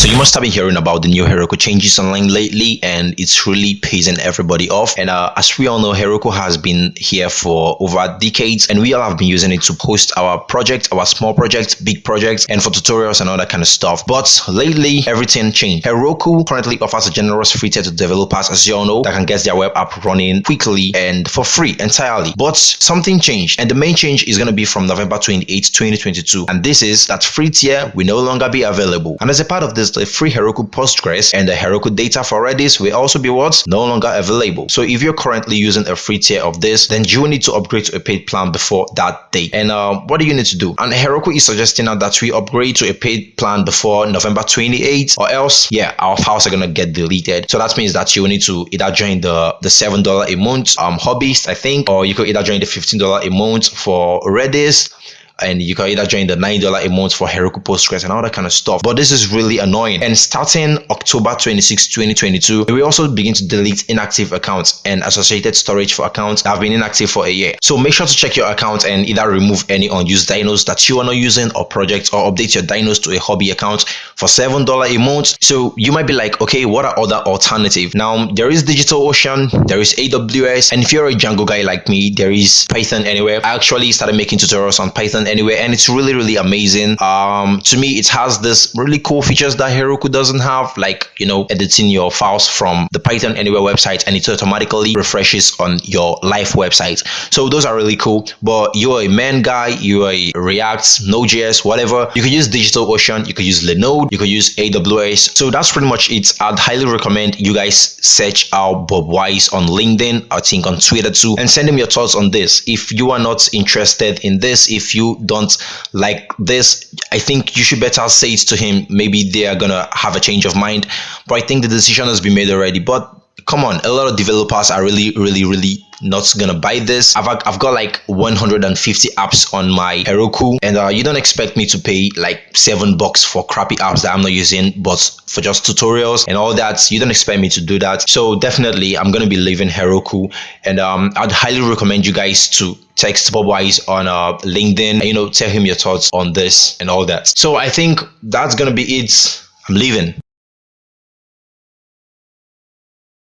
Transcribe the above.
So you must have been hearing about the new Heroku changes online lately, and it's really pissing everybody off. And as we all know, Heroku has been here for over decades, and we all have been using it to host our projects, our small projects, big projects, and for tutorials and all that kind of stuff. But lately, everything changed. Heroku currently offers a generous free tier to developers, as you all know, that can get their web app running quickly and for free entirely. But something changed, and the main change is going to be from November 28, 2022. And this is that free tier will no longer be available. And as a part of this, the free Heroku Postgres and the Heroku data for Redis will also be no longer available. So if you're currently using a free tier of this, then you will need to upgrade to a paid plan before that date. And what do you need to do? And Heroku is suggesting now that we upgrade to a paid plan before November 28, or else, yeah, our files are gonna get deleted. So that means that you will need to either join the $7 a month hobbyist, I think, or you could either join the $15 a month for Redis, and you can either join the $9 a month for Heroku Postgres and all that kind of stuff. But this is really annoying. And starting October 26, 2022, we also begin to delete inactive accounts and associated storage for accounts that have been inactive for a year. So make sure to check your account and either remove any unused dynos that you are not using or projects, or update your dynos to a hobby account for $7 a month. So you might be like, okay, what are other alternatives? Now, there is DigitalOcean, there is AWS, and if you're a Django guy like me, there is Python Anywhere. I actually started making tutorials on Python Anywhere, and it's really amazing. To me, it has this really cool features that Heroku doesn't have, like, you know, editing your files from the Python Anywhere website, and it automatically refreshes on your live website. So those are really cool. But you're a main guy, you're a React, Node.js, whatever, you could use DigitalOcean, you could use Linode, you could use AWS. So that's pretty much it. I'd highly recommend you guys search out Bob Wise on LinkedIn, I think on Twitter too, and send him your thoughts on this. If you are not interested in this, if you don't like this, I think you should better say it to him. Maybe they are gonna have a change of mind, but I think the decision has been made already. But come on, a lot of developers are really not gonna buy this. I've got like 150 apps on my Heroku, and you don't expect me to pay like $7 for crappy apps that I'm not using, but for just tutorials and all that, you don't expect me to do that. So definitely I'm gonna be leaving Heroku, and I'd highly recommend you guys to text Bob Wise on LinkedIn and, you know, tell him your thoughts on this and all that. So I think that's gonna be it. I'm leaving.